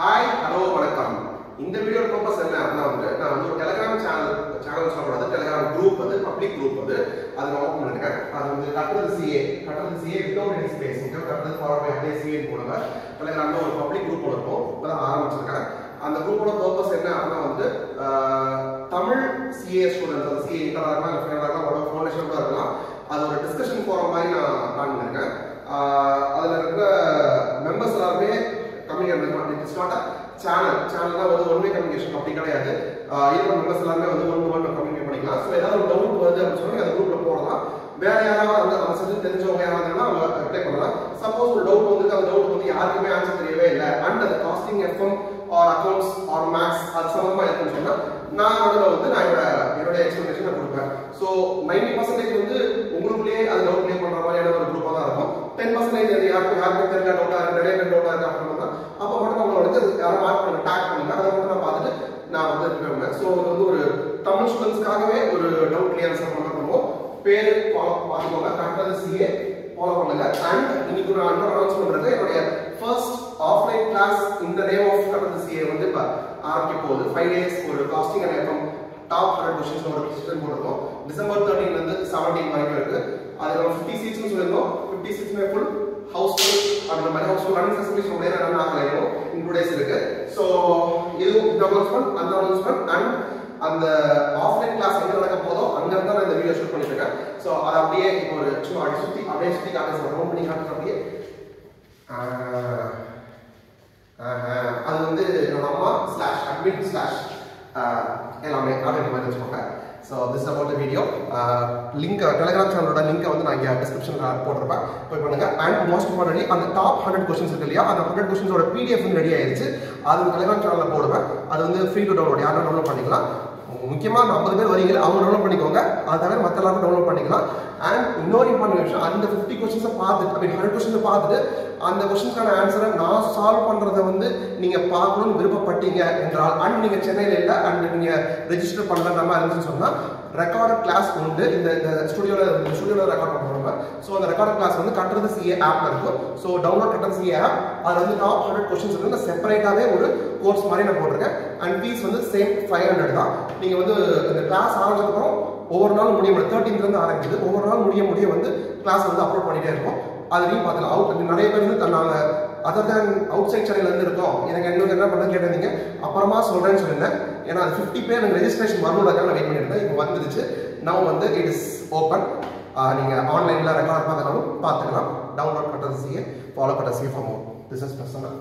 Hi, hello, வணக்கம். இந்த video purpose என்ன அப்படினா நான் ஒரு டெலிகிராம் சேனல் சொல்றது டெலிகிராம் குரூப் பப்ளிக் குரூப் அதை நான் ஓபன் பண்ணிருக்கேன். அது கட்டது CA வித்தவுட் எனி ஸ்பேஸ் கட்டது ஃபார்வர்ட் பை அப்படியே CA போடுங்க. டெலிகிராம்ல ஒரு பப்ளிக் குரூப் இருக்கும். அத ஆரம்பிச்சிருக்கேன். அந்த குரூப்போட பர்பஸ் என்ன அப்படினா தமிழ் CA ஸ்டூடண்ட்ஸ் அந்த CA இன்டராக்டா இல்ல ஃபைனலாக ஒரு ஃபவுண்டேஷன் கூட இருக்கலாம். அது ஒரு டிஸ்கஷன் ஃபோரம் மாதிரி நான் பிளான் பண்ணிருக்கேன். அதுல இருக்கிற மெம்பர்ஸ் எல்லாரும் கம்யூனிகேட் இட்ஸ் நாட் அ சேனல்னா ஒன் வே கம்யூனிகேஷன் அப்படி கிடையாது. இருக்கிற மெம்பர்ஸ் எல்லாமே ஒன் டு ஒன் கம்யூனிகேட் பண்ணிக்கலாம். ஸோ ஏதாவது ஒரு டவுட் வருது அப்படின்னு சொல்லி அந்த குரூப்ல போடலாம். வேற யாராவது அந்த சப்ஜெக்ட் தெரிஞ்சவங்க யாராவது அவங்க அப்ளை பண்ணலாம். சப்போஸ் ஒரு டவுட் வந்து அந்த டவுட் யாருக்குமே ஆன்சர் தெரியவே இல்லை அண்ட் அந்த costing FM or accounts or maths அது சம்பந்தமா இருக்குன்னு சொன்னா நான் என்னோட எக்ஸ்பிளனேஷன் கொடுப்பேன். ஸோ 90% உங்களுக்குள்ளேயே அது டவுட் கிளியர் பண்ற மாதிரியான ஒரு குரூப்பா தான் இருக்கும். 10% யாருக்கும் தெரிஞ்ச டவுட்டா இருக்கு நிறைய பேர் டவுட்டா இருக்கு அப்படின்னா அப்போ மட்டும் நம்மளோட யாரும் மார்க் பண்ண டேக் பண்ணுங்க. அதை மட்டும் நான் பார்த்துட்டு நான் ரிப்ளை பண்ணேன். ஸோ இது ஒரு தமிழ் ஸ்டூடெண்ட்ஸ்க்காகவே ஒரு டவுட் கிளியர் பண்ணுவோம். பேரு பார்த்துக்கோங்க, கட்டது CA ஃபாலோ பண்ணுங்க. அண்ட் இன்னைக்கு ஒரு அனௌன்ஸ்மெண்ட் இருக்கு. என்னுடைய ஃபர்ஸ்ட் ஆஃப்லைன் கிளாஸ் இந்த நேம் ஆஃப் கட்டது CA இப்போ ஆரம்பிக்க போகுது. 5 days ஒரு costing and FM top 100 questions ஒரு செஷன் போட்டுருக்கோம். டிசம்பர் 13 ல இருந்து 17 வரைக்கும் இருக்கு. அதுல 50 சீட்ஸ்னு சொல்லிருக்கோம். 50 சீட்ஸ்மே ஃபுல் ஹவுஸ் ஃபுல் அந்த மாதிரி ஹவுஸ் ஃபுல் ரன்னிங் ஃபெசிலிட்டிஸ் உடைய ரன் ஆகலையும் இன்க்ளூடேஸ் இருக்கு. ஸோ இது அனௌன்ஸ்மெண்ட் அண்ட் அந்த ஆஃப்லைன் கிளாஸ் எங்க நடக்க போதோ அங்க இருந்து நான் இந்த வீடியோ ஷூட் பண்ணிட்டு இருக்கேன். ஸோ அதை அப்படியே ஒரு சும்மா சுத்தி காட்ட ரவுண்ட் பண்ணி காட்டுற அப்படியே அது என்னோட அம்மா /admin/ எல்லாமே அப்படின்ற மாதிரி வச்சுக்கோங்க. So this about the video. Link Telegram சேனலோட லிங்கை நான் இங்கே டிஸ்கிரிப்ஷனில் போட்டிருப்பேன். போய் பண்ணுங்க. அண்ட் மோஸ்ட் இம்பார்ட்டன்ட்லி அந்த டாப் 100 கொஸ்டின்ஸ் இருக்கு இல்லையா, அந்த 100 கொஸ்டின்ஸோட PDF ரெடி ஆயிடுச்சு. அது டெலிகிராம் சேனலில் போடுவேன். அது ஃப்ரீ டு டவுன்லோட், யாரும் டவுன்லோட் பண்ணிக்கலாம். முக்கியமாக 50 பேர் வரீங்க அவங்க டவுன்லோட் பண்ணிக்கோங்க. அதை தவிர மற்ற எல்லாரும் டவுன்லோட் பண்ணிக்கலாம். அண்ட் இன்னொரு இம்பார்ட்டன்ட் விஷயம், அந்த 50 கொஸ்டின்ஸை பார்த்துட்டு 100 கொஸ்டின்ஸை பார்த்துட்டு அந்த கொஸ்டின்ஸ்க்கான ஆன்சரை நான் சால்வ் பண்ணுறதை நீங்க பார்க்கணும்னு விருப்பப்பட்டீங்க என்றால் அண்ட் நீங்க சென்னையில் இல்லை அண்ட் நீங்க ரெஜிஸ்டர் பண்ணுற மாதிரி இருந்துச்சுன்னு சொன்னா ரெக்கார்டட் கிளாஸ் உண்டு. இந்த ஸ்டுடியோவில் ரெக்கார்ட் பண்ணுவாங்க. ஸோ அந்த ரெக்கார்டட் கிளாஸ் கட்டது CA ஆப்ல இருக்கும். ஸோ டவுன்லோட் கட்டது CA ஆப். அது டாப் 100 கொஸ்டின்ஸ் இருக்கு. செப்பரேட்டாகவே ஒரு கோர்ஸ் மாதிரி நான் போட்டிருக்கேன். அண்ட் ஃபீஸ் சேம் 500 தான். நீங்க இந்த கிளாஸ் ஆரம்பிச்சதுக்கப்புறம் ஒவ்வொரு நாள் முடிய 13th இருந்து ஆரம்பிக்குது. ஒவ்வொரு நாள் முடிய கிளாஸ் அப்லோட் பண்ணிட்டே இருக்கும். அதுலேயும் பார்த்துக்கலாம். நிறைய பேர் நாங்கள் other than outside channel இருந்து இருக்கோம், எனக்கு இன்னும் என்ன பண்ண கேட்டிருந்தீங்க. அப்புறமா சொல்றேன்னு சொல்லியிருந்தேன். ஏன்னா அது 50 பேர் எனக்கு ரெஜிஸ்ட்ரேஷன் வரணும்னாக்க நான் வெயிட் பண்ணியிருந்தேன். இப்போ வந்துடுச்சு. Now it is open. நீங்கள் ஆன்லைனில் ரெக்கார்ட் பார்த்துக்கலாம். டவுன்லோட் கட்டது CA, ஃபாலோ கட்டது CA for more. This is personal.